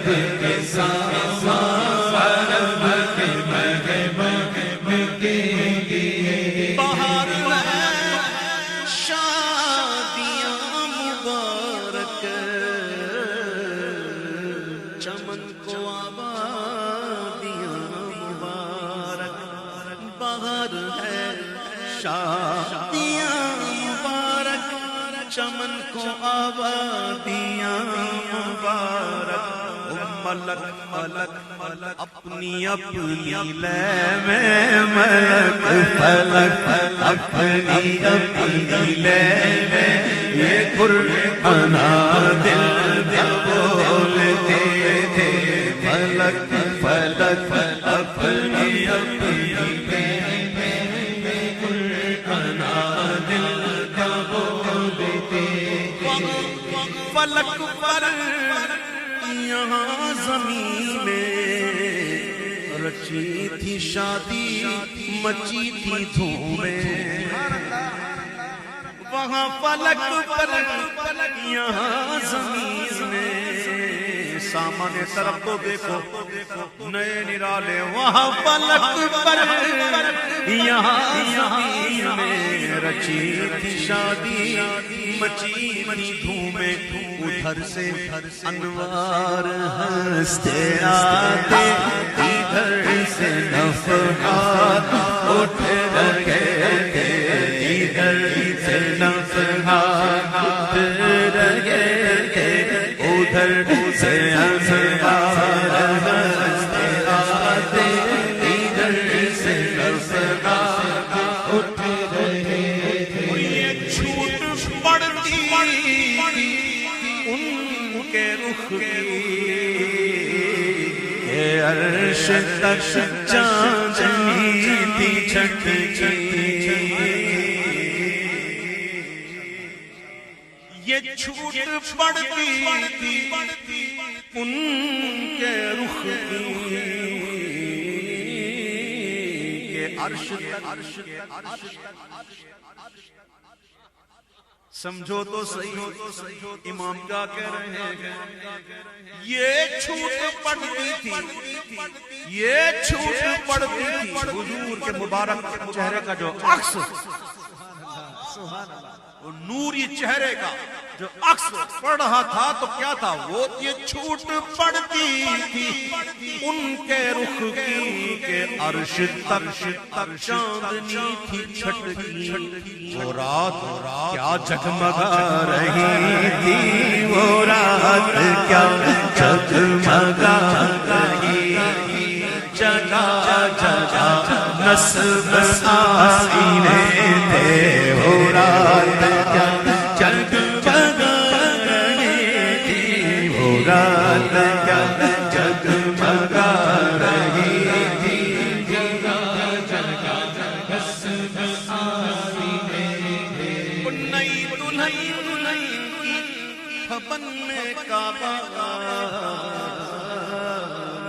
کے ساما عرب کے مغرب کے لیے بہار ہے شادیاں مبارک چمن کو آبادیاں مبارک بہار ہے شادیاں مبارک چمن کو آبادیاں مبارک ملک ملک ملک اپنی اپنی لے میں ملک فلک اپنی اپنی لے میں یہ قرآنا دل دل بولتے تھے ملک فلک اپنی اپنی لے میں قرآنا دل دل بولتے فلک پر یہاں زمین میں رچی تھی شادی مچی تھی دھومیں وہاں فلک پر یہاں زمین میں سامنے طرف تو دیکھو نئے نرالے وہاں فلک پر یہاں زمین میں رچی تھی شادی مچی تھی دھومیں ادھر سے انوار ہنستے آتے ادھر سے نفحات اٹھ رہے تھے ادھر سے نفحات اٹھ رہے تھے ادھر سے انوار ہنستے آتے ادھر سے نفحات اٹھ رہے تھے یہ چھوٹ پڑتی ان کے رخ کی عرش تک چاندنی تھی چھٹی یہ چھوٹ پڑتی ان کے رخ کی عرش سمجھو تو صحیح امام کیا کہہ رہے ہیں یہ چھوٹ پڑتی تھی یہ چھوٹ پڑتی تھی حضور کے مبارک چہرے کا جو عکس وہ نوری چہرے کا جو عکس پڑ رہا تھا تو کیا تھا وہ یہ چھوٹ پڑتی تھی ان کے رخ کی کہ عرش تک چاندنی تھی چھٹکی وہ رات کیا جگمگا رہی تھی وہ رات کیا جگمگا رہی جگہ جگہ نصب آئینے تھے وہ رات کیا جگمگا رہی تھی وہ رات کیا جگمگا رہی تھی جگہ جگہ نصب آئینے تھے نئی دلہن کی تھپن میں کعبہ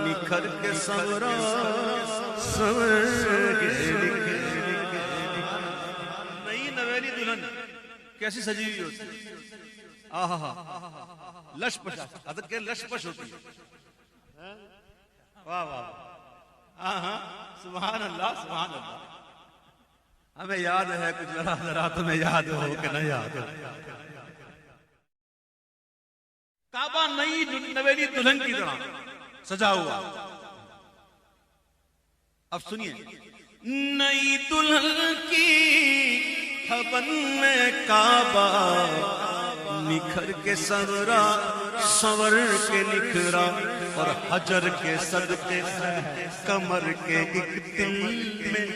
نکھر کے سورا نئی نویلی دلہن کیسی سجی ہوئی ہوتی آہا لش پش حضرت کے لش پش ہوتی واہ واہ آہا سبحان اللہ سبحان اللہ ہمیں یاد ہے کچھ ذرا تمہیں یاد ہو کہ نہ یاد ہو کعبہ نئی نویلی دلہن کی طرح سجا ہوا اب سنیے نئی دلہن کی تھپن میں کعبہ نکھر کے سورا سور کے نکھرا اور حجر کے صدقے کمر کے ایک دل میں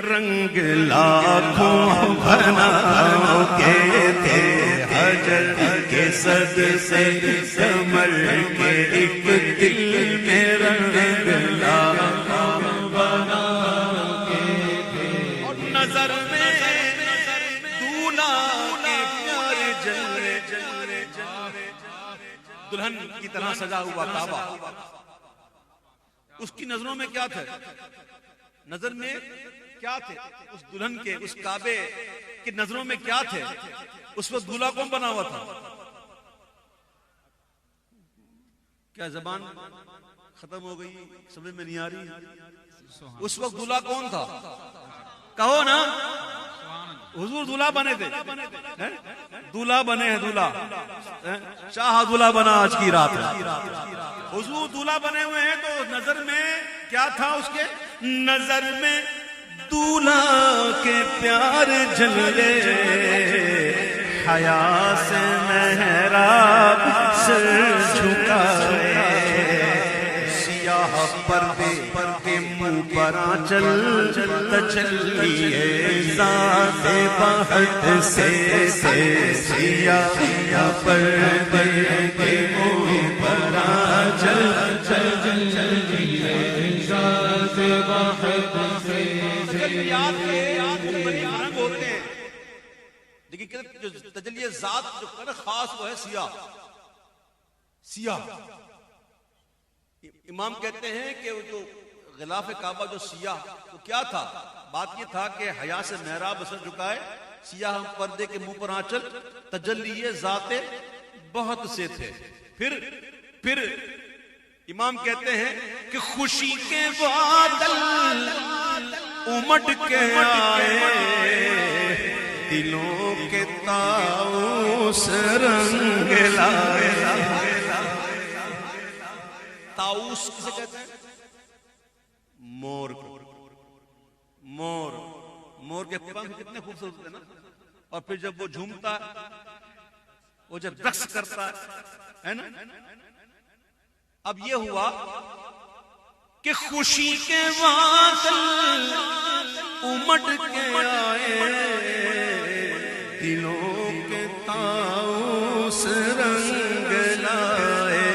رنگ لاکھوں بناؤ کے تھے حجر کے صدقے کمر کے ایک دل میں رنگ لاکھوں بناؤ کے تھے اور نظر میں دولہا کے پیارے جلوے دلہن کی طرح سجا ہوا کعبہ اس کی نظروں میں کیا تھے نظر میں کیا تھے اس دلہن کے اس کعبے کی نظروں میں کیا تھے اس وقت دولہا کون بنا ہوا تھا کیا زبان ختم ہو گئی؟ سمجھ میں نہیں آ رہی؟ اس وقت دلہا کون تھا؟ کہو نا، حضور دلہا بنے تھے، دلہا بنے ہیں، دلہا شاہ دلہا بنا آج کی رات ہے، حضور دلہا بنے ہوئے ہیں، تو نظر میں کیا تھا اس کے؟ نظر میں دلہا کے پیار جلوے، حیا سے محراب سر جھکائے، سیاہ پردے کے منہ پر آنچل تجلی ذات بہت سے، سیاہ پردے کے منہ پر آنچل تجلی ذات بہت سے۔ تجلیات کے رنگ ہوتے ہیں، لیکن جو تجلی ذات جو خاص وہ ہے سیاہ، سیاہ۔ امام کہتے ہیں کہ وہ جو غلاف کعبہ جو سیاہ، تو کیا تھا؟ بات یہ تھا کہ حیا سے محراب سر جھکائے، سیاہ پردے کے منہ پر آنچل تجلی ذات بہت سے تھے۔ پھر امام کہتے ہیں کہ خوشی کے بادل امٹ کے آئے، دلوں کے طاؤس رنگ لائے۔ طاؤس کسے کہتے ہیں؟ مور کو۔ مور کے پنکھ کتنے خوبصورت ہوتے ہیں نا، اور پھر جب وہ جھومتا ہے، وہ جب رقص کرتا ہے نا۔ اب یہ ہوا کہ خوشی کے بادل امٹ کے آئے، دلوں کے طاؤس رنگ لائے،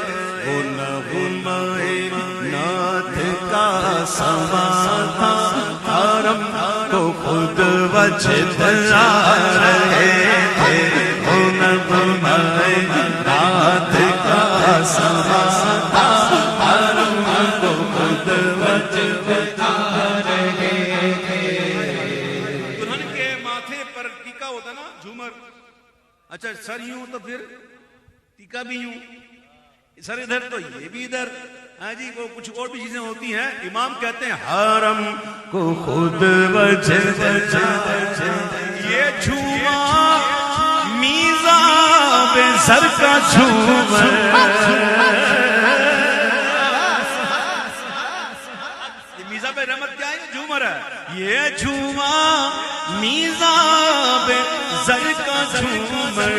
وہ نغمۂ نعت کا سما تھا، حرم کو خود وجدا رہے تھے، وہ نغمۂ نعت کا سما تھا، حرم کو خود وجدا رہے تھے۔ دلہن کے ماتھے پر ٹیکا ہوتا نا، جھومر، اچھا سر یوں تو پھر ٹیکا بھی یوں، سر ادھر تو یہ بھی ادھر، ہاں جی، وہ کچھ اور بھی چیزیں ہوتی ہیں۔ امام کہتے ہیں حرم کو خود وجدا، یہ جھوما میزاب زر کا جھومر، یہ میزاب رحمت کیا ہے؟ جھومر ہے۔ یہ جھوما میزاب زر کا جھومر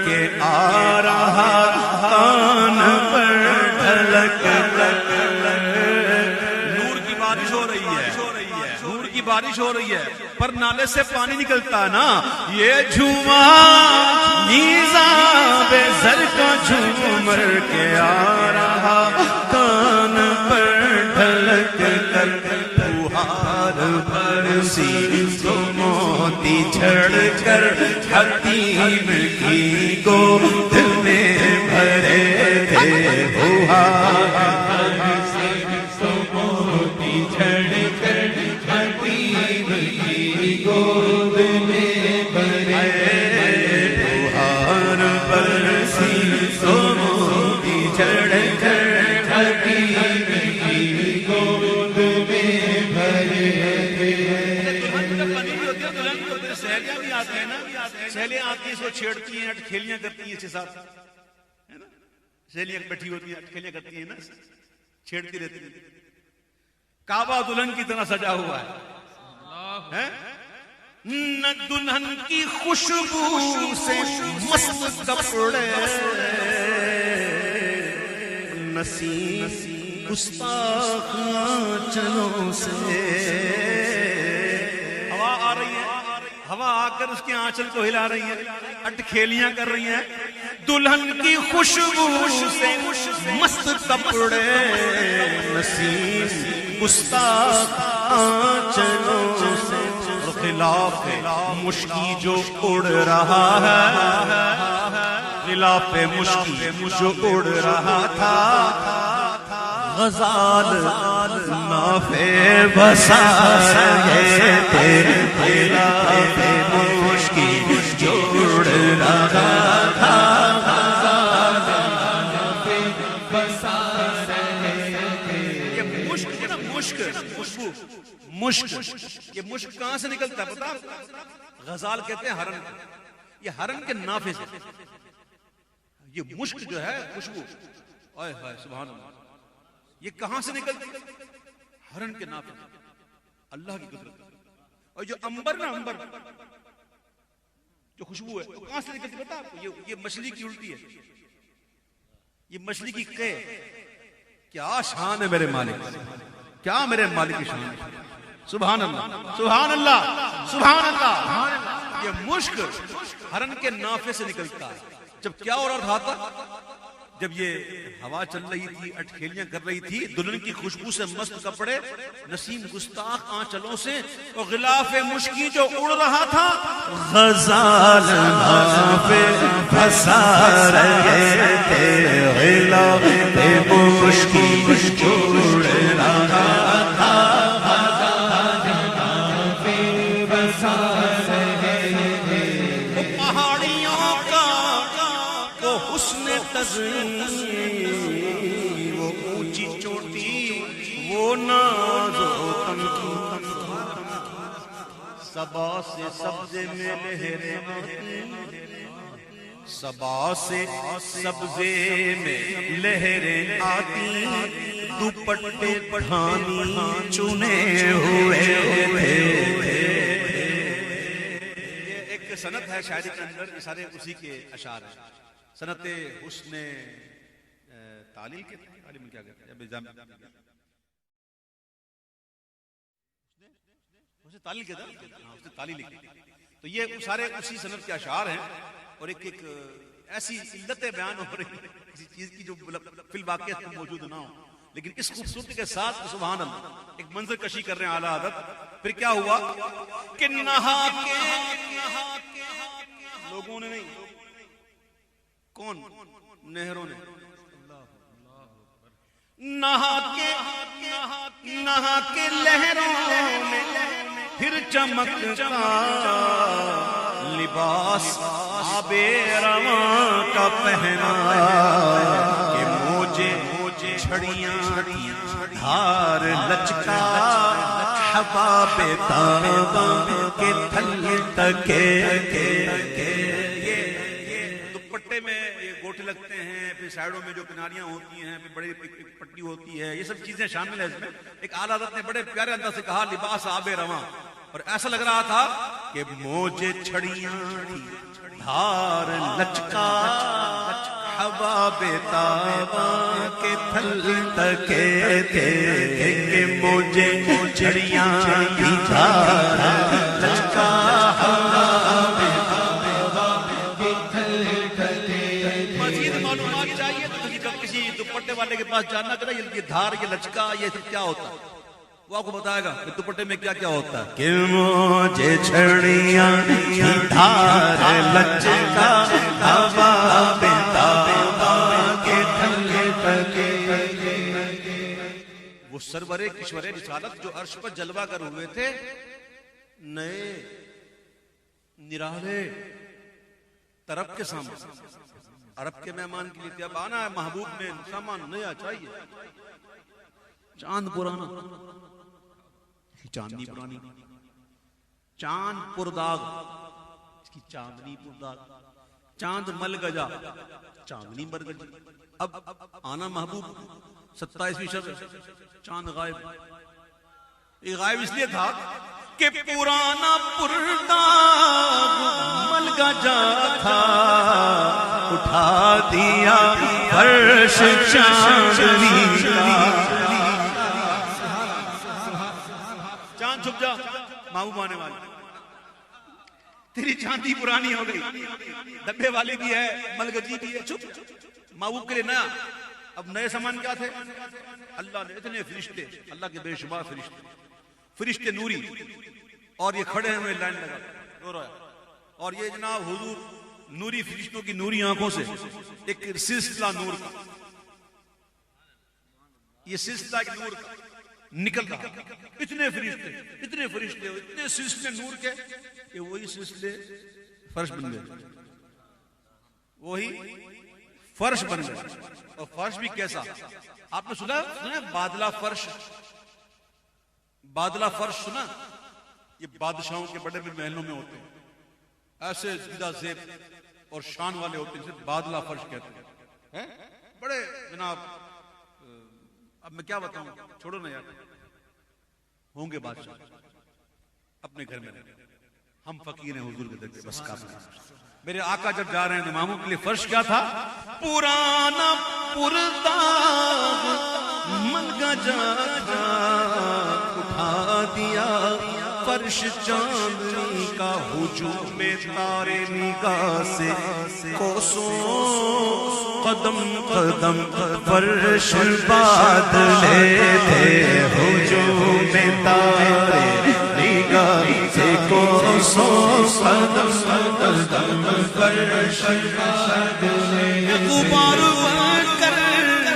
کہ آ رہا کان پر ڈھلک، نور کی بارش ہو رہی ہے، نور کی بارش ہو رہی ہے، پر نالے سے پانی نکلتا نا۔ یہ جھوما میزاب زر کا جھومر کہ آ رہا کان پر ڈھلک کر، پہاڑ برسی تو موتی جھڑ کر، حتیم کی گود میں بھرے تھے، پہاڑ برسی تو موتی جھڑ کر، حتیم کی گود میں بھرے، پہاڑ برسی تو موتی جھڑ کر، حتیم کی گود میں بھرے تھے۔ سہیلیاں بھی آتی ہیں نا، سہیلیاں آتی ہیں، اس کو چھیڑتی ہیں، کھیلیاں کرتی ہیں اس کے ساتھ، سہیلیاں بیٹھی ہوتی ہیں، کھیلیاں کرتی ہیں نا، چھیڑتی رہتی ہیں۔ کعبہ دلہن کی طرح سجا ہوا ہے، نہ دلہن کی خوشبو سے مست کپڑے، نسیم گستاخ آنچلوں سے، ہوا آ رہی ہے، ہوا آ کر اس کے آنچل کو ہلا رہی ہے، اٹکھیلیاں کر رہی ہیں۔ دلہن کی خوشبو سے مست کپڑے، نسیم گستاخ آنچلوں سے، خلاف مشکی جو اڑ رہا ہے، خلاف مشکی جو اڑ رہا تھا، غزال نافے بسا رہے تھے، خلاف مشکی جو اڑ رہا تھا، غزال نافے بسا رہے تھے. یہ مشک ہے نا، مشک، خوشبو، مشک. یہ مشک کہاں سے نکلتا ہے پتا؟ غزال کہتے ہیں ہرن کو. یہ ہرن کے نافے سے. یہ مشک جو ہے خوشبو، آئے ہائے سبحان اللہ، یہ کہاں سے نکلتی ہے؟ ہرن کے نافے سے. اللہ کی قدرت. اور جو انبر نا، انبر جو خوشبو ہے وہ کہاں سے نکلتی پتا آپ کو؟ یہ مچھلی کی الٹی ہے، یہ مچھلی کی قے. کیا شان ہے میرے مالک، کیا میرے مالک کی شان ہے. سبحان اللہ، سبحان اللہ، سبحان اللہ. یہ مشک ہرن کے نافے سے نکلتا ہے. جب کیا ہو رہا تھا؟ جب یہ ہوا چل رہی تھی، اٹکھیلیاں کر رہی تھی، دلہن کی خوشبو سے مست کپڑے، نسیم گستاخ آنچلوں سے، اور غلاف مشکی جو اڑ رہا تھا، غزال نافے بسا رہے تھے، غلاف مشکی اڑ رہا تھا. وہ اونچی چوٹی، وہ ناز و تنکی، صبا سے سبزے میں لہریں آتی، صبا سے سبزے میں لہریں آتی، دوپٹے پٹھانی چنے ہوئے تھے. یہ ایک سنت ہے شاعری کے اندر، یہ سارے اسی کے اشعار ہیں. سنت حسن تعلیل کے تعلیم میں کیا کہتے ہیں؟ اسے تعلیل کہتے ہیں، ہاں اسے تعلیل لکھتے ہیں. تو یہ سارے اسی سنت کے اشعار ہیں. اور ایک ایسی علتیں بیان ہو رہی ہیں کسی چیز کی جو فی الواقع موجود نہ ہو، لیکن اس خوبصورتی کے ساتھ سبحان اللہ ایک منظر کشی کر رہے ہیں اعلیٰ حضرت. پھر کیا ہوا کہ نہا کے لوگوں نے نہیں، کون؟ نہروں نے. نہا کے لہروں نے پھر چمکتا لباس آب رواں کا پہنا، کہ موجے چھڑیاں دھار لچکا، حباب تاباں کے تھل تکے. دوپٹے میں یہ گوٹے لگتے ہیں، پھر سائڈوں میں جو کناریاں ہوتی ہیں، پھر بڑی پٹی ہوتی ہے، یہ سب چیزیں شامل ہیں اس میں. ایک اعلیٰ حضرت نے بڑے پیارے انداز سے کہا لباس آب رواں، اور ایسا لگ رہا تھا کہ موجے چھڑیاں دھار لچکا، حباب تاباں کے تھل تکے تھے، کہ موجے چھڑیاں دھار لچکا، دوپٹے والے کے پاس جاننا چاہتا ہے یہ دھار، یہ لچکا، یہ سب کیا ہوتا ہے. وہ آپ کو بتائے گا کہ دوپٹے میں کیا کیا ہوتا ہے. کہ مجھے چھڑیاں دھار لچکا، حباب تاباں کے تھل تکے. وہ سرور کشور رسالت جو عرش پر جلوہ گر ہوئے تھے، نئے نرالے طرف کے سامنے، عرب کے مہمان کے لیے اب آنا ہے، محبوب میں سامان نیا چاہیے. چاند پرانا، چاندنی پرانی، چاند پرداغ، اس کی چاندنی پرداغ، چاند مل گجا، چاندنی مر گجی. اب آنا محبوب 27ویں شب، چاند غائب. یہ غائب اس لیے تھا کہ پرانا پرداغ مل گجا تھا، اٹھا دیا فرش چاندنی کا. چاند چھپ جا، محبوب آنے والے. تیری چاندی پرانی ہو گئی، ڈبے والی بھی ہے، ملگجی بھی ہے، چھپ. محبوب کے لیے نیا. اب نئے سامان کیا تھے؟ اللہ نے اتنے فرشتے، اللہ کے بے شمار فرشتے، فرشتے نوری، اور یہ کھڑے ہوئے لائن لگا. اور یہ جناب حضور نوری فرشتوں کی نوری آنکھوں سے ایک سلسلہ نور کا، یہ سلسلہ ایک نور کا نکل رہا. اتنے فرشتے، اتنے فرشتے، اتنے سلسلے نور کے کہ وہی سلسلے فرش بن گئے، وہی فرش بن گئے. اور فرش بھی کیسا؟ آپ نے سنا بادلہ فرش؟ بادلہ فرش سنا؟ یہ بادشاہوں کے بڑے بڑے محلوں میں ہوتے ہیں، ایسے زیدہ زیب اور شان والے ہوتے ہیں، جسے بادلہ فرش کہتے ہیں. بڑے جناب، اب میں کیا بتاؤں، چھوڑو نا یار. ہوں گے بادشاہ اپنے گھر میں رہتے، ہم فقیر ہیں حضور کے در کے، بس کافی. میرے آقا جب جا رہے ہیں اماموں کے لیے فرش کیا تھا؟ پرانا پرداغ منگا جا اٹھا دیا فرش چاندنی کا، ہجوم تارے نگاہ سے کوسوں قدم قدم فرش بدلے تھے، ہجوم تارے نگاہ سے کوسوں قدم قدم فرش بدلے. غبار کر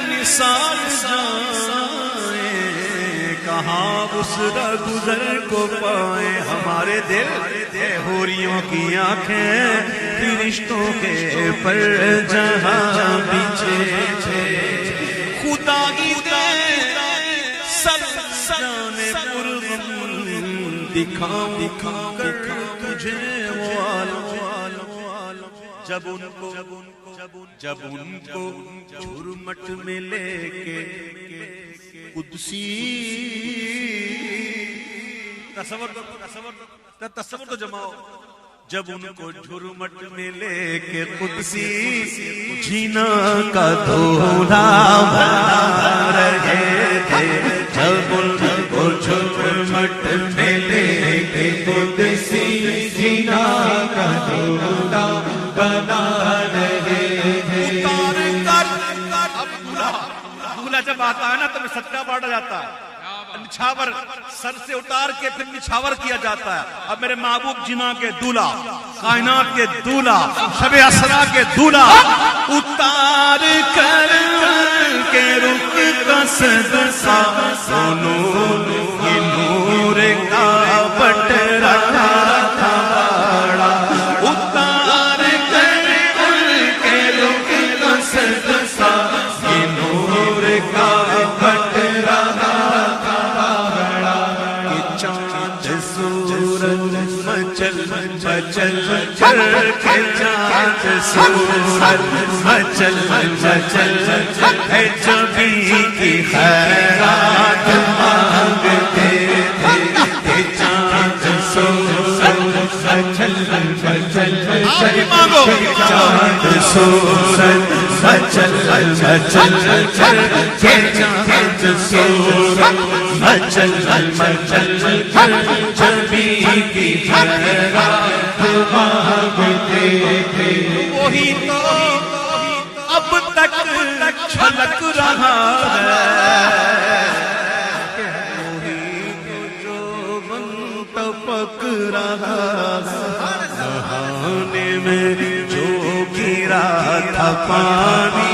نثار جائیں، کہاں اس گزر کو پائیں. ہمارے دل حوریوں کی آنکھیں فرشتوں کے پر جہاں بچھے تھے. خدا کی دے سب جانے پرغم دکھاؤں کر تجھے وہ عالم. جب ان کو جھرمٹ میں لے کے قدسی، تصور تو جماؤ. جب ان کو جھرمٹ میں لے کے قدسی جینا کا دھولا بنا رہے تھے، جب ان کو جھرمٹ میں لے کے قدسی جینا کا دھولا بنا رہے تھے. دولہا جب آتا ہے نا تو صدقہ بانٹا جاتا ہے، نچھاور سر سے اتار کے پھر نچھاور کیا جاتا ہے. اب میرے محبوب جنا کے دولہا، کائنات کے دولہا، شب اسرا کے دولہا، اتار کر کے رخ کا صدقہ نور کا بٹ رہا تھا بڑا. اتار کر کے رخ کا صدقہ نور کا بٹ رہا تھا بڑا. کہ چاند سورج مچل مچل چل کے چاند سورج مچل مچل ہے جبھی کی خیرات مانگتے تھے. کہ چاند سورج مچل مچل چاند سورج مچل مچل کے چاند سورج مچل مچل جبھی کی خیرات مانگتے تھے. وہی تو اب تک چھلک رہا ہے، وہی تو جو من ٹپک رہا ہے. نہانے میں جو گرا تھا پانی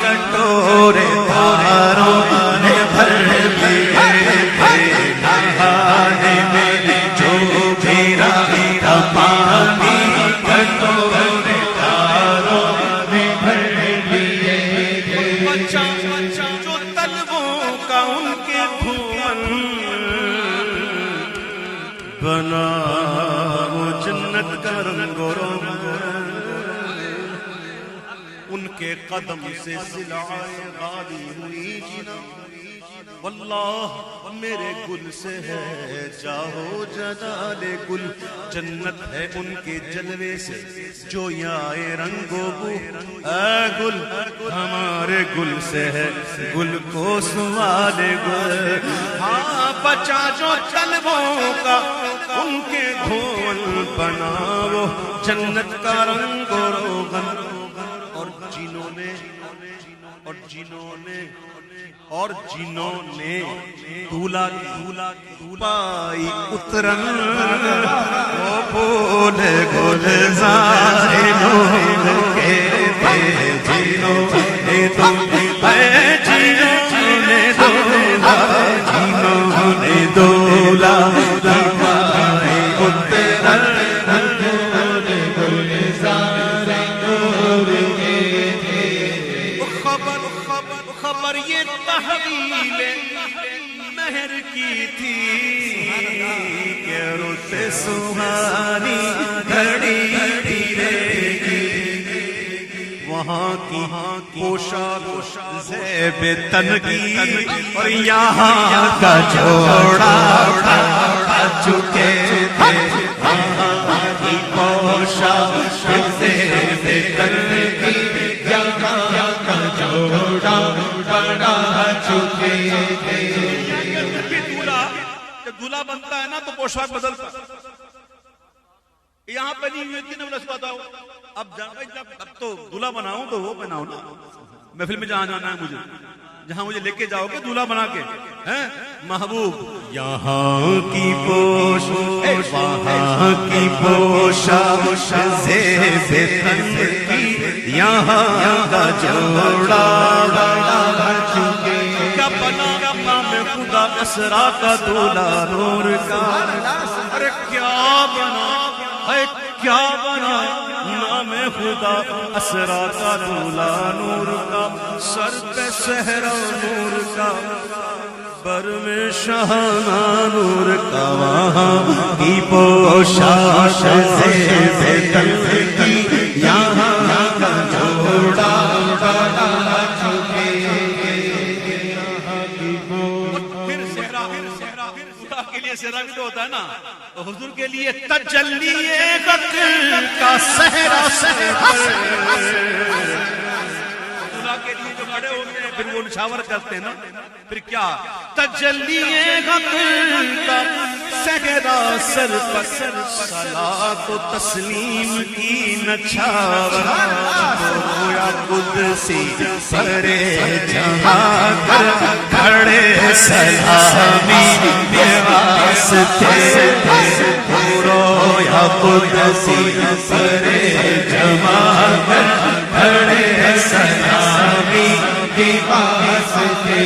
کٹورے تاروں نے بھر لیے تھے. نہانے میں جو گرا تھا پانی کٹورے تاروں نے بھر لیے تھے. جو طلبوں کا ان کے دھومن بنا وہ جنت کا رنگ و رنگ، ان کے قدم سے سلائے غالی ہوئی جنا. واللہ میرے گل سے ہے چاہو جلال گل، جنت ہے ان کے جلوے سے جو یائے رنگ و بو. اے گل ہمارے گل سے ہے گل کو سوال گل. ہاں بچا جو طلبوں کا ان کے دھول بناو جنت کا رنگ و روغن. اور جنہوں نے دھولا پائی اترن، وہ بھول گلزار نور کے تھے. جنہوں نے دولا پائی اترن، خبر یہ تحویل مہر کی تھی کہ رت سہانی گھڑی رہے گی وہاں کی پوشاک زیب تنگی اور یہاں کا جوڑا چکے تھے وہاں کی پوشاک زیب تنگی یہاں کا جوڑا بڑا چکے تھے جب دولہا بنتا ہے نا تو پوشاک بدلتا یہاں پہ نہیں ہوئی تھی نا بتاؤ اب تو دولہا بناؤں تو وہ بناؤ نا محفل میں جہاں جانا ہے مجھے جہاں مجھے لے کے جاؤ گے دولہا بنا کے محبوب یہاں کی پوش وہاں کی پوشاک زیب تنگی یہاں کا جوڑا کیا بنا نام خدا اسرا کا دولہا نور کا ارے کیا بنا کیا بنا نام خدا اسرا کا دولہا نور کا سر پہ صحرا نور کا بر میں شہانہ نور کا وہاں کی پوشاک زیب تنگی یہاں کا جوڑا صحرا بھی تو ہوتا ہے نا تو حضور کے لیے تجلی حق کا صحرا دولہا کے لیے جو کھڑے ہوتے ہیں پھر وہ نشاور کرتے ہیں نا پھر کیا تجلی حق کا صحرا سر پر صلاۃ و تسلیم کی نچھاور رویا قدسی پرے جہاں کر کھڑے سلامی رویا قدسی پرے جمع کر کھڑے سلامی کے واسطے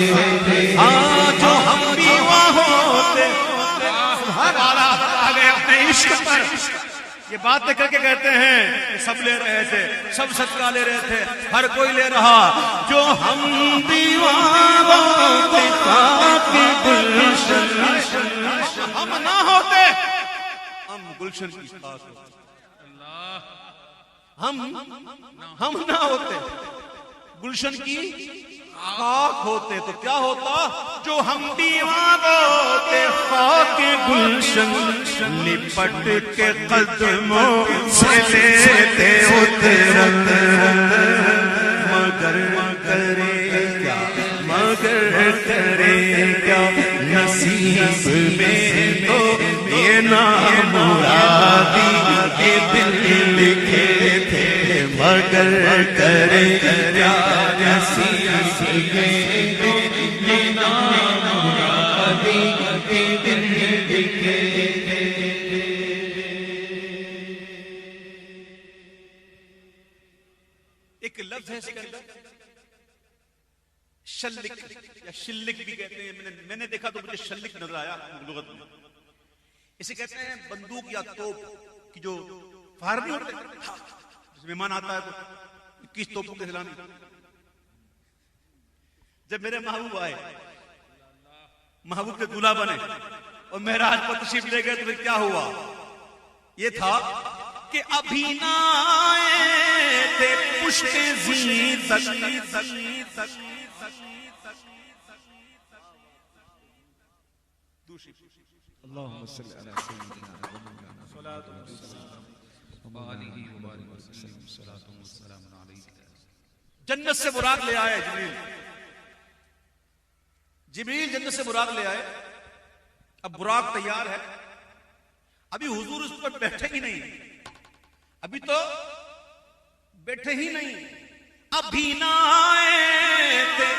جو ہم بھی وہاں ہوتے ہمارا آ گئے اپنے عشق پر یہ باتیں کر کے کہتے ہیں سب لے رہے تھے سب صدقہ لے رہے تھے ہر کوئی لے رہا جو ہم بھی وہاں ہوتے خاک گلشن ہم نہ ہوتے ہم گلشن کی خاک ہم نہ ہوتے گلشن کی خاک ہوتے تو کیا ہوتا جو ہم دیوان ہوتے خاک گلشن لپٹ کے قدموں سے لیتے اترت مگر کرے کیا نصیب میں تو یہ نامرادی کے دل لکھے تھے مگر کرے کیا نصیب میں تو یہ نامرادی کے دل لکھے تھے ایک لفظ ہے اس کے اندر شلک یا شلک بھی کہتے ہیں میں نے دیکھا تو مجھے شلک نظر آیا لغت میں اسے کہتے ہیں بندوق یا توپ کی جو فائر نہیں ہوتے مہمان آتا ہے تو 21 توپوں کے ہلانی جب میرے محبوب آئے محبوب کے دولہا بنے اور معراج پر تشریف لے گئے تو پھر کیا ہوا یہ تھا کہ ابھی نہ آئے تھے پشت زین تک اللهم صل على سيدنا محمد صلاة والسلام عليه وبارك وسلم صلاة والسلام عليك جنت سے براق لے آئے جبریل جنت سے براق لے آئے اب براق تیار ہے ابھی حضور اس پر بیٹھے ہی نہیں ابھی تو بیٹھے ہی نہیں ابھی نہ آئے تھے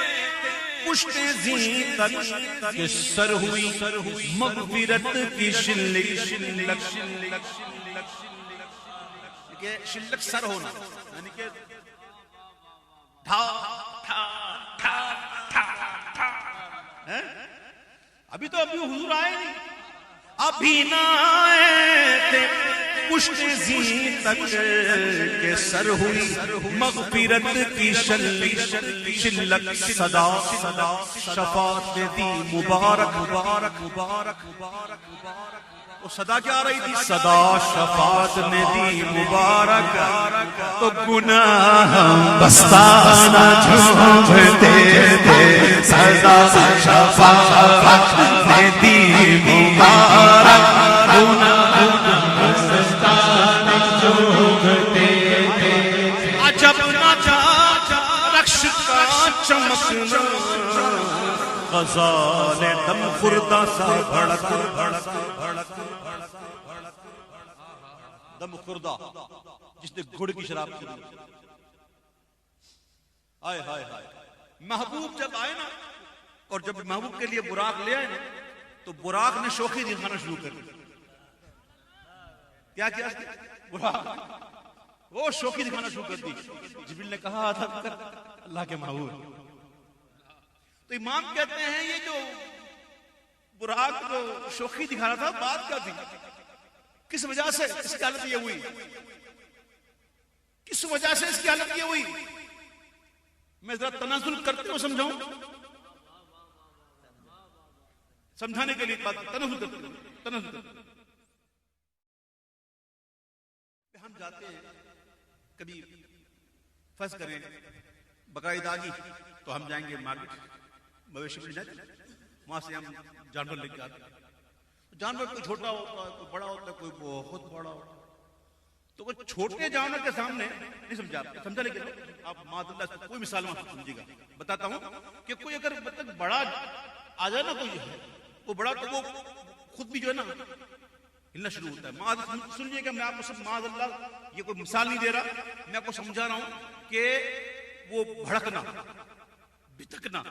پشت زین تک کہ سر ہوئی مغفرت کی شلک شلک سر ہونا یعنی کہ ابھی تو ابھی حضور آئے نہیں ابھی نہ آئے تھے پشت زین تک کے سر ہوئی مغفرت کی شلک صدا شفاعت دی مبارک مبارک مبارک مبارک وہ صدا کیا آ رہی تھی؟ صدا شفاعت نے دی مبارک تو گناہ بستانہ جھومتے تھے صدا شفاعت نے دی مبارک گناہ بستانہ جھومتے تھے عجب نہ جا رخش کا چمکنا غزال دم خوردہ سا بھڑک دم خوردہ جس نے گھڑ کی شراب کی آئے ہائے ہائے محبوب جب آئے نا اور جب محبوب کے لیے براق لے آئے نا تو براق نے شوخی دکھانا شروع کر دی کیا کیا براق وہ شوخی دکھانا شروع کر دی جبریل نے کہا تھا اللہ کے محبوب تو امام کہتے ہیں یہ جو براق جو شوخی دکھا رہا تھا بات کیا تھی کس وجہ سے اس کی حالت یہ ہوئی کس وجہ سے اس کی حالت یہ ہوئی میں ذرا تنازل کرتے ہوں سمجھاؤں سمجھانے کے لیے بات تنازل کرتے ہوں ہم جاتے ہیں کبھی فرض کریں بقرعید آگی تو ہم جائیں گے مارکیٹ مویشی مل جائے وہاں سے ہم جانور لے کے آتے ہیں جانور کوئی چھوٹا ہوتا ہے کوئی بڑا ہوتا ہے کوئی بہت بڑا ہوتا ہے تو وہ چھوٹے جانور کے سامنے نہیں سمجھا لیکن آپ معاذ اللہ سے کوئی مثال وہاں سمجھے گا بتاتا ہوں کہ کوئی اگر مطلب بڑا آ جائے نا کوئی وہ بڑا تو وہ خود بھی جو ہے نا ہلنا شروع ہوتا ہے سنیے کہ میں آپ کو سب معاذ اللہ یہ کوئی مثال نہیں دے رہا میں آپ کو سمجھا رہا ہوں کہ وہ بھڑکنا بھٹکنا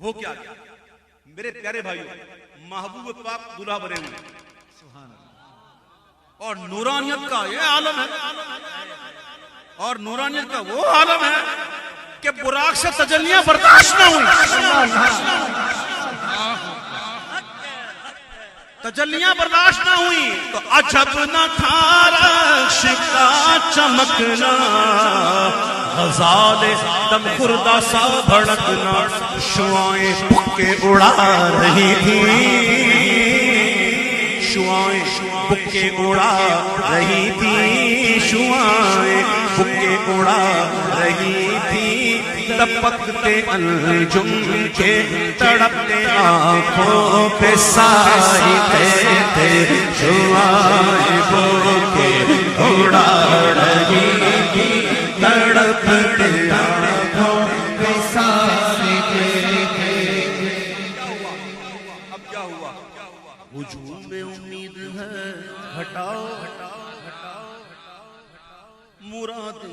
ہو کیا گیا میرے پیارے بھائیوں محبوب پاک دلہا بنے ہوئے اور نورانیت کا یہ عالم ہے اور نورانیت کا وہ عالم ہے کہ براق سے تجلیاں برداشت نہ ہوئی تجلیاں برداشت نہ ہوئی تو عجب نہ تھا رخش کا چمکنا غزال دم خوردہ سا بھڑکنا شعائیں بکے اڑا رہی تھی شعائیں بکے اڑا رہی تھی شعائیں بکے اڑا رہی تھی لپکتے انجم کے تڑپتے آنکھوں پہ سائے تھے شعائیں بکے اڑا رہی تھی تڑپتے آنکھوں پہ سائے تھے اب کیا ہوا ہجوم امید ہے ہٹاؤ مراد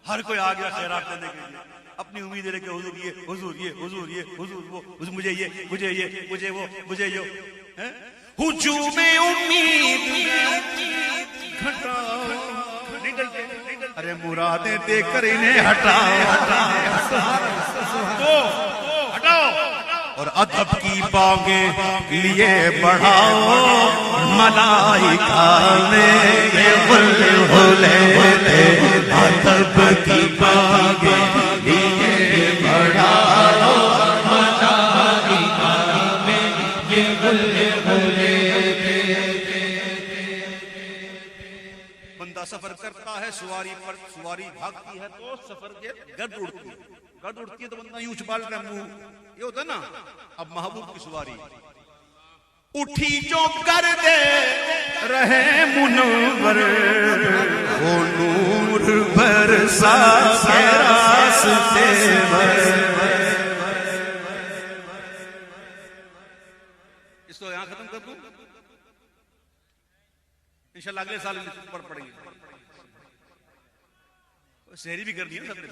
ہر کوئی آ گیا خیرات کرنے کے لیے اپنی امید لے کے حضور یہ حضور یہ حضور یہ حضور وہ مجھے یہ مجھے یہ مجھے وہ مجھے یہ ہجوم امید ہٹاؤ ارے مرادیں دے کر انہیں ہٹاؤ اور ادب کی باغیں لیے بڑھاؤ ملائکہ نے یہ غل غلے ادب کی باغیں لیے بڑھاؤ ملائکہ نے یہ غل غلے بندہ سفر کرتا ہے سواری پر سواری بھاگتی ہے تو سفر کے گرد اڑتی ہے تو بندہ یوں چھپال کا منہ یہ ہوتا ہے نا اب محبوب کی سواری اٹھی جو کر دے رہے منور وہ نور برسا کے راستے اس کو یہاں ختم کر دوں انشاءاللہ اگلے سال پڑھ پڑیں گے سحری بھی کرنی ہے سب نے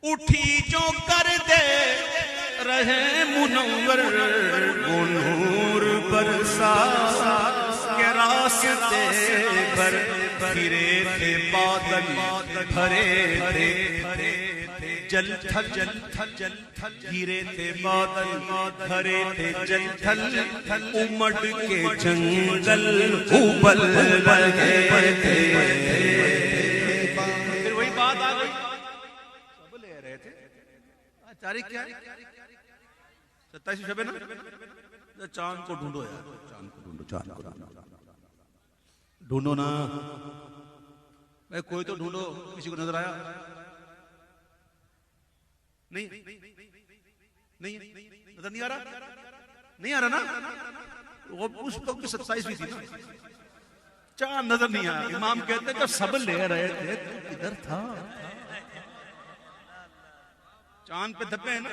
اٹھی جو کر دے رہے منور وہ نور برسا کے راستے پر گرے تھے بادل بھرے تھے جل تھل گرے تھے بادل بھرے تھے جل تھل امڑ کے جنگل ابل گئے تھے. پھر وہی بات آ گئی سب لے رہے تھے. تاریخ کیا ہے 27 شب ہے نا. چاند کو ڈھونڈو یار, چاند کو ڈھونڈو, چاند کو ڈھونڈو نا بھائی. کوئی تو ڈھونڈو. کسی کو نظر آیا؟ نہیں نظر نہیں آ رہا. نہیں آ رہا نا. اس وقت بھی 27 بھی تھی نا. چاند نظر نہیں آیا. امام کہتے ہیں جب سب لے رہے تھے تو کدھر تھا؟ چاند پہ دھپے ہیں نا,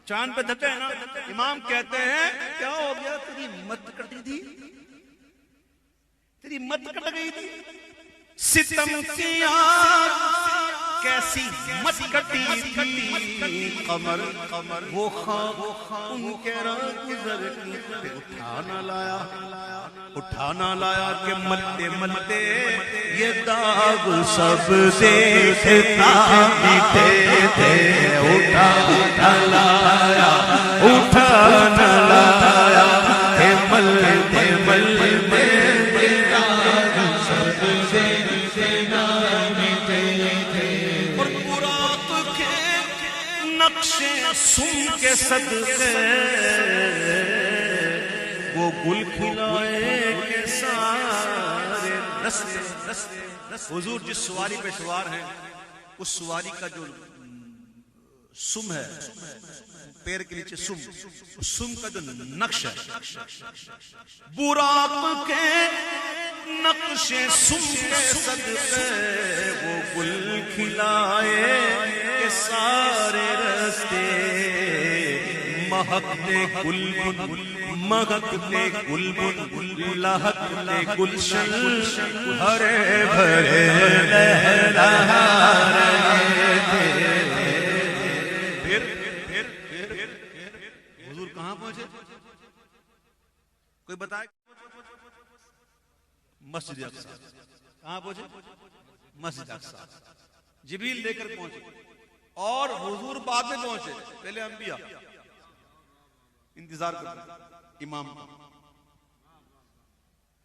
چاند پہ دھپے ہیں نا. امام کہتے ہیں کیا ہو گیا؟ تیری مت کٹی تھی, تیری مت کٹ گئی تھی. ستم کی آگ کیسی مت کٹی تھی. قمر وہ خواب ان کے راہ گزر کی اٹھا نہ لایا کہ ملتے ملتے یہ داغ سب دیکھتا میٹھے تھے. اٹھا نہ لایا کہ ملتے ملتے داغ سب دیکھتا میٹھے تھے. اور براق کے نقشے سن کے صدقے وہ گل کھلائے کے سارے رستے. حضور جس سواری پہ سوار ہیں اس سواری کا جو سم ہے, پیر کے نیچے سم کا جو نقش ہے, براق کے نقش سم کے صدقے وہ گل کھلائے کے سارے رستے. مہکتے گلبن مہکتے گلبن لہکتے گلشن ہرے بھرے لہرا رہے تھے. پھر حضور کہاں پہنچے؟ کوئی بتائے؟ مسجد اقصی. کہاں پہنچے؟ مسجد اقصی. جبریل لے کر پہنچے اور حضور بعد میں پہنچے. پہلے انبیاء انتظار کرتے امام کا.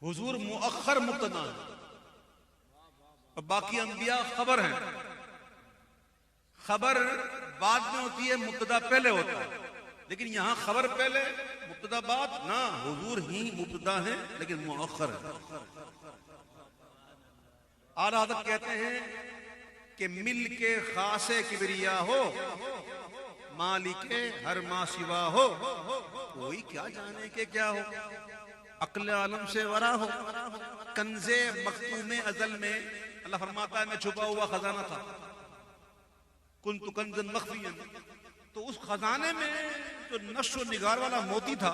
حضور مؤخر مبتدا ہے اور باقی انبیاء خبر ہیں. خبر بعد میں ہوتی ہے, مبتدا پہلے ہوتا ہے. لیکن یہاں خبر پہلے مبتدا بعد نہ, حضور ہی مبتدا ہے لیکن مؤخر ہے. اعلی حضرت کہتے ہیں کہ مل کے خاص کبریا ہو, مالک ہر ما سوا ہو, کوئی کیا جانے کہ کیا ہو. عقل عالم سے ورا ہو. کنز مختوم ازل میں اللہ فرماتا ہے میں چھپا ہوا خزانہ تھا. کنت کنزا مخفیا, تو اس خزانے میں جو نقش و نگار والا موتی تھا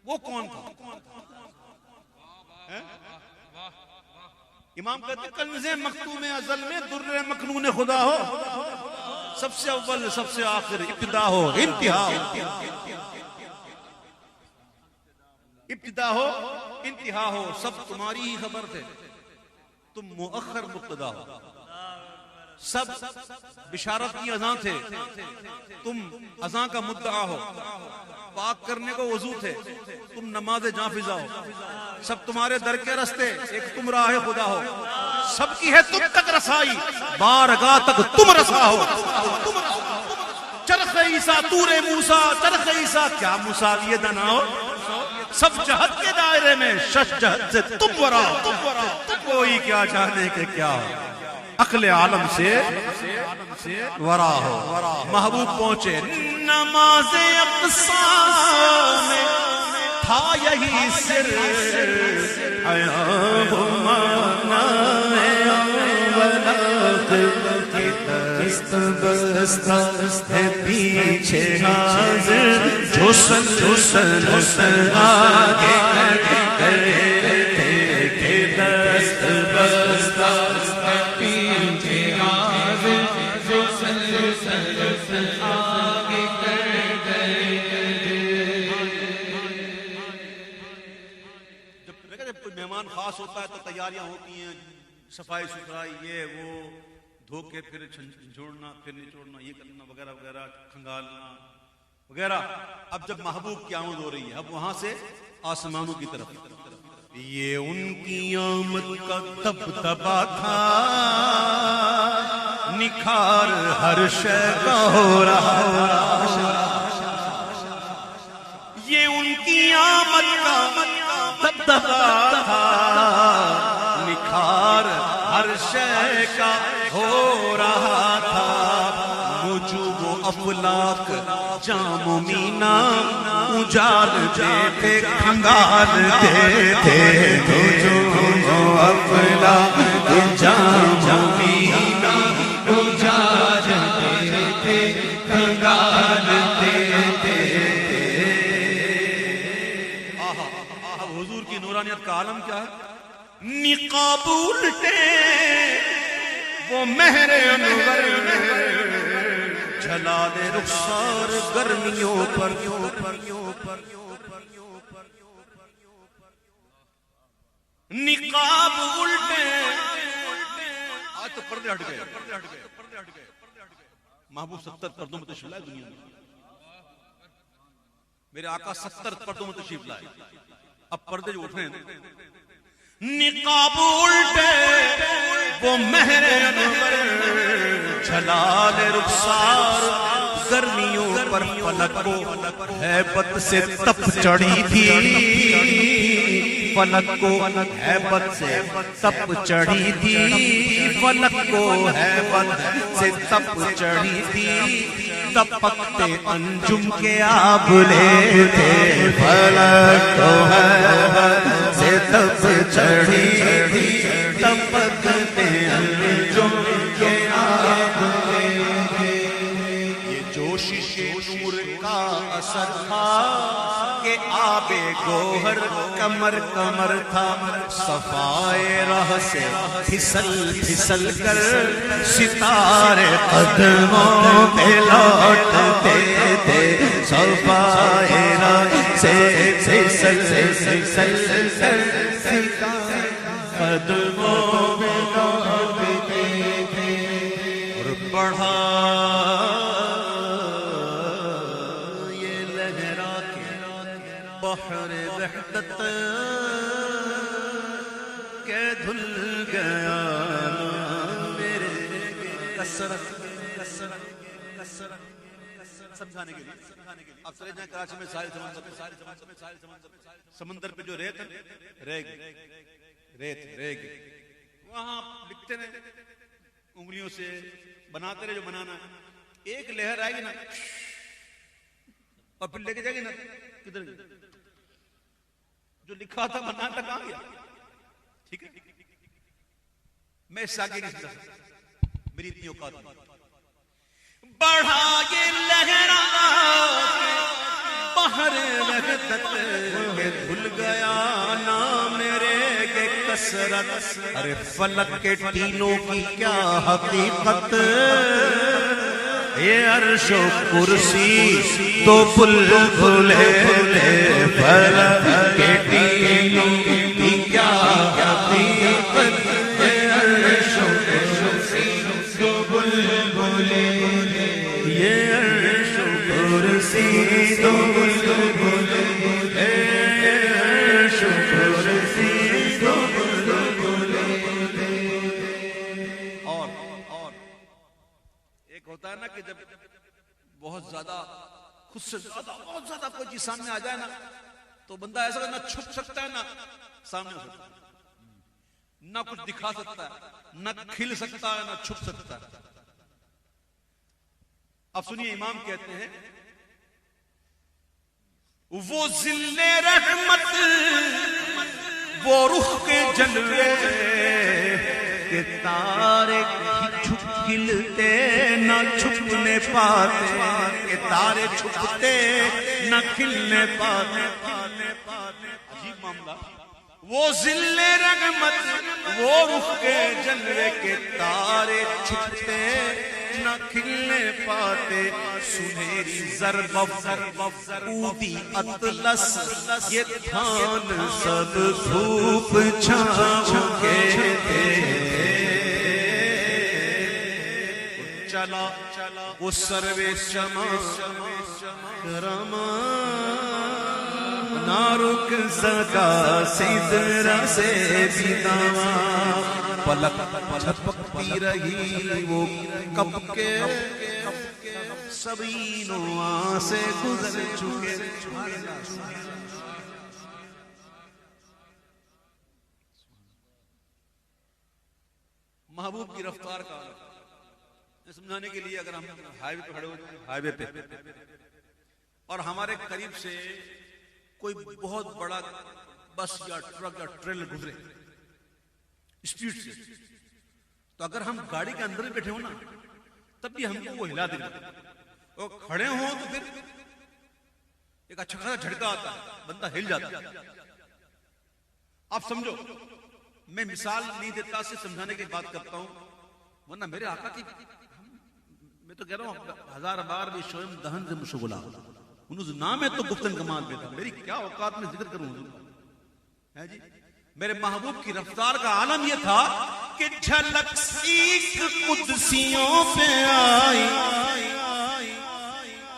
وہ کون تھا؟ امام کہتے ہیں کنز مختوم ازل میں در مکنون خدا ہو. سب سے اول سب سے آخر, ابتدا ہو انتہا ہو. ابتدا ہو انتہا ہو, سب تمہاری ہی خبر تھے. تم مؤخر مبتدا ہو. سب بشارت کی اذان تھے, تم اذان کا مدعا ہو. پاک کرنے کو وضو تھے, تم نماز جاں فضا ہو. سب تمہارے در کے رستے, ایک تم راہ خدا ہو. سب کی ہے تم تک رسائی, بارگاہ تک تم رسا ہو. چرخ عیسیٰ تور موسیٰ, چرخ عیسیٰ کیا مساوی دنا ہو. سب جہت کے دائرے میں شش جہت سے تم ورا ہو. کوئی کیا جانے کہ کیا ہو. عقل عالم سے ورا ہو. محبوب پہنچے نماز اقصی میں تھا یہی سر. آیا ہو مانا دست بستہ ہے پیچھے حاضر, جھسن جھسن آگے کرے تھے کہ دست بستہ پیچھے حاضر, جھسن جھسن آگے کرے. جب کوئی مہمان خاص ہوتا ہے تو تیاریاں ہوتی ہیں, صفائی ستھرائی, یہ وہ دھو کے پھر جھوڑنا پھر نچوڑنا یہ کرنا وغیرہ وغیرہ کھنگالنا وغیرہ. اب جب محبوب کی آمد ہو رہی ہے اب وہاں سے آسمانوں کی طرف یہ ان کی آمد کا دبدبا تھا نکھار ہر شے کا ہو رہا. یہ ان کی آمد کا دبدبا تھا نکھار ہر شے کا ہو رہا تھا. نجوم و افلاک جام و مینا اجالتے تھے کھنگالتے تھے. نجوم و افلاک جام و مینا اجالتے تھے کھنگالتے تھے. حضور کی نورانیت کا عالم کیا ہے؟ نقاب الٹے وہ مہر انور جھلا دے رخسار گرمیوں پر. نقاب الٹے آج تو پردے ہٹ گئے. محبوب 70 پردوں میں تشریف لائے دنیا میں. میرے آقا 70 پردوں میں تشریف لائے. اب پردے جو اٹھ رہے ہیں نقاب الٹے وہ مہر انور جھلال رخسار گرمیوں پر فلک کو ہیبت سے تپ چڑھی تھی. فلک کو ہیبت سے تپ چڑھی تھی. فلک کو ہیبت سے تپ چڑھی تھی. تپکتے انجم کے آبلے تھے. فلک کو ہیبت سے تپ چڑھی تھی. تپکتے انجم کے آبلے تھے. یہ جوشش نور کا اثر تھا کہ آب گوہر کمر کمر تھا. صفائے راہ سے پھسل پھسل کر ستارے قدموں پہ لوٹتے تھے. صفائے راہ سے پھسل پھسل کر ستارے قدموں پہ لوٹتے تھے. اور بڑھا بحر وحدت کہ دھل گیا میرے کثرت سمجھانے کے لیے. اب چلے جائیں کراچی میں سارے سمندر پہ جو ریت رہ گئی وہاں لکھتے رہے انگلیوں سے بناتے رہے جو بنانا ہے. ایک لہر آئے گی نا اور پھر لے کے جائے گی نا کدھر جو لکھا تھا بنانا تھا کہاں گیا. ٹھیک ہے میں اس سے آگے نہیں سکتا میری اتنی اوقات نہیں. بڑھا یہ لہرا بحر وحدت میں دھل گیا نام میرے کے کثرت. ارے فلک کے ٹینوں کی کیا حقیقت. یہ عرش و کرسی تو بلبلے فلک کے ٹینوں کی کیا حقیقت. یہ عرش و کرسی تو بلبلے یہ عرش و کرسی تو بلبلے عرش و کرسی تو بلبلے. اور ایک ہوتا ہے نا کہ جب بہت زیادہ خود سے بہت زیادہ کوئی چیز سامنے آ جائے نا تو بندہ ایسا نہ چھپ سکتا ہے نہ سامنے ہو سکتا ہے. نہ کچھ دکھا سکتا ہے نہ کھل سکتا ہے نہ چھپ سکتا ہے. اب سنیے امام کہتے ہیں وہ ذل رحمت وہ رخ کے جلوے کہ تارے کھلتے نہ چھپنے پاتے. کہ تارے چھپتے نہ کھلنے پاتے. عجیب معاملہ. وہ ذل رحمت وہ رخ کے جلوے کے تارے چھپتے نہ کھلنے پاتے. سنہری ضرب اودی اطلس یہ تھان سب دھوپ چھاؤں کے تھے. چلا وہ سروے شما کرما نہ رک سکا سدرا سے سداوا پلک جھپکتی رہی وہ کب کے سبھی نواں سے گزر چکے. محبوب کی رفتار کا سمجھانے کے لیے اگر ہم ہائی وے پہ کھڑے ہوتے ہیں، ہائی وے پہ، اور ہمارے قریب سے کوئی بہت بڑا بس یا ٹرک یا ٹریلر گزرے اسپیڈ سے، تو اگر ہم گاڑی کے اندر بیٹھے ہوں نا تب بھی ہم کو وہ ہلا دے گا. اور کھڑے ہوں تو پھر ایک اچھا خاصا جھٹکا آتا ہے، بندہ ہل جاتا ہے. آپ سمجھو، میں مثال نہیں دیتا، سے سمجھانے کی بات کرتا ہوں، ورنہ میرے آقا کی میں تو کہہ رہا ہوں ہزار بار بھی شویم دہن سے مشغلہ انہوں نام ہے تو گفتن کمال پہ تھا، میری کیا اوقات میں ذکر کروں ہے جی. میرے محبوب کی رفتار کا عالم یہ تھا کہ جھلک سیکھ قدسیوں پہ آئی،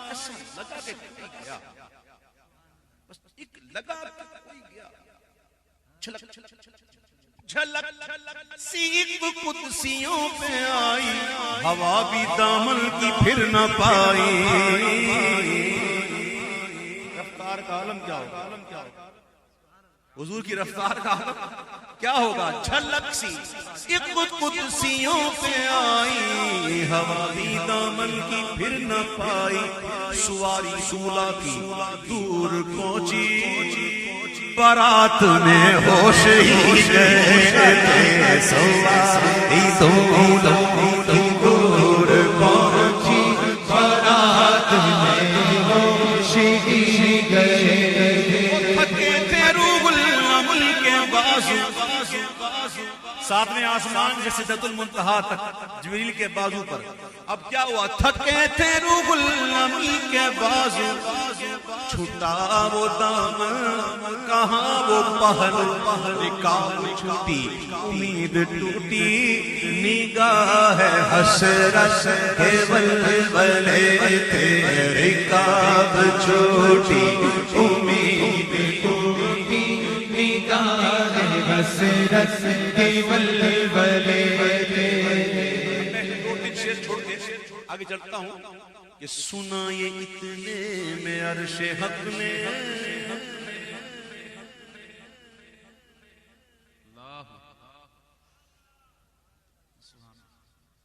ایسا لگا کہ کوئی گیا، بس ایک لگا کہ کوئی گیا، جھلک سیکھ قدسیوں پہ آئی، ہوا بھی دامن کی پھر نہ پائی. رفتار کا عالم کیا ہوگا؟ حضور کی رفتار کا عالم کیا ہوگا؟ جھلک سی ایک قدسیوں پہ آئی، ہوا بھی دامن کی پھر نہ پائی، سواری سولا کی دور پہنچی، بارات میں ہوش ہی گئے تھے، سواری دور پہنچی، بارات میں ہوش ہی گئے تھے، تھکے تھے روح العمل کے بازو، ساتویں آسمان سے سدرۃ المنتہا تک جبریل کے بازو پر. اب کیا ہوا؟ تھکے تھے روح العمل کے بازو، چھٹا وہ دامن کہاں وہ پہل، رکاب چھوٹی امید ٹوٹی، نگاہ حسرت کے ولولے تھے، رکاب چھوٹی امید ٹوٹی، نگاہ حسرت کے ولولے تھے. دو تین شعر چھوڑ کے آگے چلتا ہوں کہ سنا یہ اتنے میں عرش حق نے،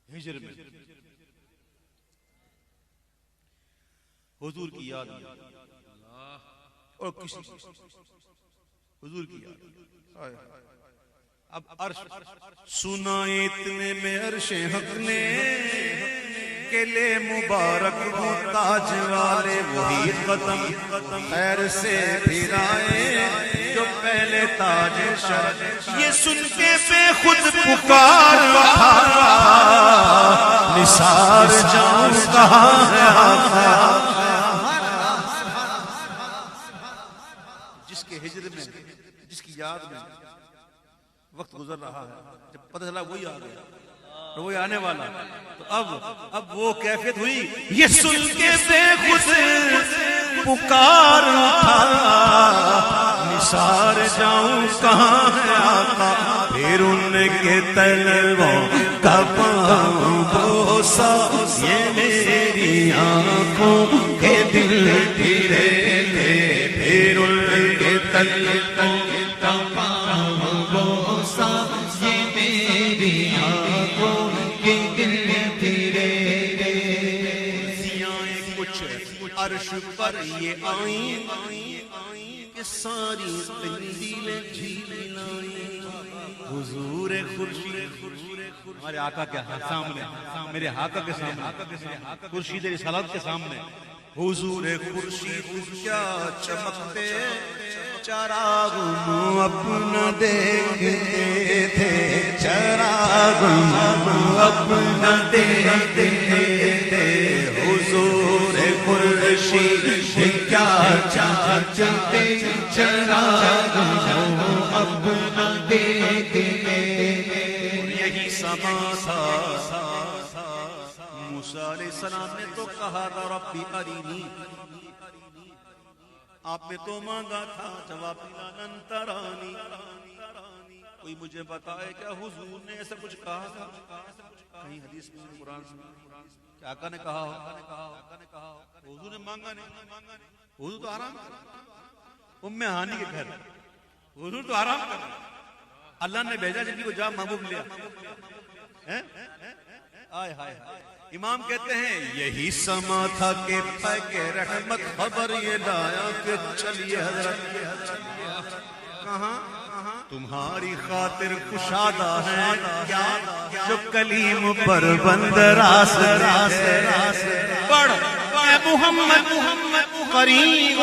ہجر میں حضور کی یاد اور کسی حضور کی یاد. اب عرش سنا اتنے میں عرش حق نے، کیلے مبارک ہو تاج والے وہی قدم خیر سے پھرائے جو پہلے تاج شرف. یہ سن کے بے خود پکار اٹھا، نثار جاؤں کہاں ہے آقا. جس کے ہجر میں، جس کی یاد میں وقت گزر رہا ہے، جب پتہ چلا وہی آ گیا اور وہی آنے والا، تو اب وہ کیفیت ہوئی. یہ سن کے بے خود پکار اٹھا، نثار جاؤں کہاں ہے آقا. پھر ان کے تلووں کا پاؤں بوسا، یہ میری آنکھوں کے دل پھرے تھے. پھر ان کے تلووں کا پاؤں بوسا، یہ میری آنکھوں کے دل پھرے تھے. سیاہیں کچھ عرش پر یہ آئیں کہ ساری تنزیلیں جھیل لائیں. حضور خورشید ہمارے آقا کے سامنے، میرے آقا کے سامنے، خورشید رسالت کے سامنے حضور خورشید کیا چمکتے، چراغ اپنا دیکھتے تھے، چراغ اپنا دیکھتے تھے. حضور خورشید کیا چمکتے، چراغ اپنا دیکھتے. یہی سما تھا موسیٰ علیہ السلام نے تو کہا تھا ربی ارینی، آپ نے تو مانگا تھا جواب ملا لن ترانی، کوئی مجھے بتائے کیا حضور نے ایسا کچھ کہا تھا کہیں حدیث میں قرآن میں کہ آقا نے کہا ہو؟ حضور نے مانگا نہیں، حضور تو آرام کر ام ہانی کے گھر، حضور تو آرام کر، اللہ نے بھیجا جن کو جا محبوب لیا۔ امام کہتے ہیں یہی سما تھا کہ پیک رحمت خبر یہ لایا کہ چلیے حضرت کہاں تمہاری خاطر کشادہ ہے کیا جو کلیم پر بند راس پڑھ اے محمد قریب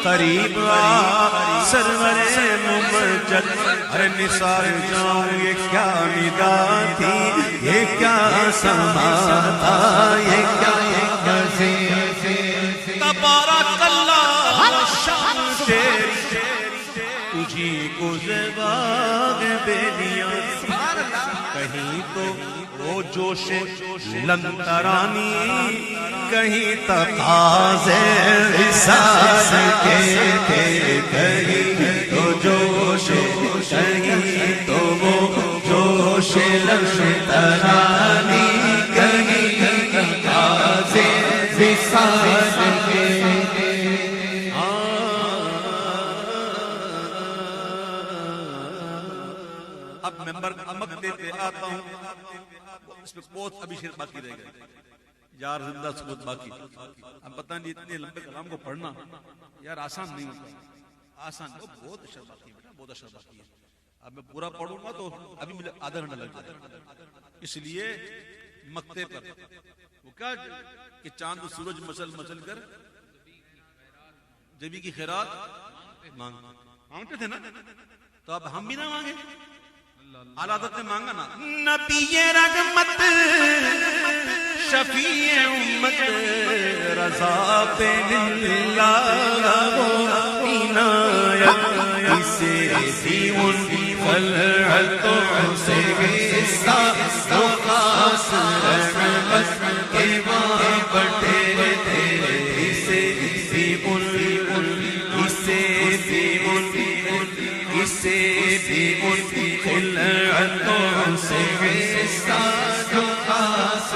قریب سرور ممجد ہر نثار جاؤں یہ کیا ندا تھی یہ کیا سما تھا یہ کیا تبارک اللہ تیری تجھی کو زباغ بے دیا کہیں تو وہ جوش لنترانی کہیں تقاضے وصال کے تھے کہیں تو جوش کہیں تو وہ جوش لنترانی کہیں تقاضے وصال کے۔ اب ممبر امک دیتے آتا ہوں، اس میں بہت ابھی شیر باقی رہ گئے، یار زندہ ثبوت باقی، اب پتہ نہیں اتنے لمبے کلام کو پڑھنا یار آسان نہیں ہوتا، آسان بہت اشر باقی ہے، بہت اشر باقی ہے، اب میں پورا پڑھوں گا تو ابھی مجھے آدھا گھنٹہ لگ جائے گا، اس لیے مکتے پر وہ کیا کہ چاند و سورج مچل کر جبی کی خیرات مانگتے تھے نا، تو اب ہم بھی نہ مانگے، عادت نے مانگا نا نبی رحمت شفیع امت رضا پہ اللہ عنایت اسے بھی ان کی خلعتوں سے غصہ تو خاص رحمت کے وہاں بٹے تھے اسے بھی ان خلعتوں سے غصہ تو خاص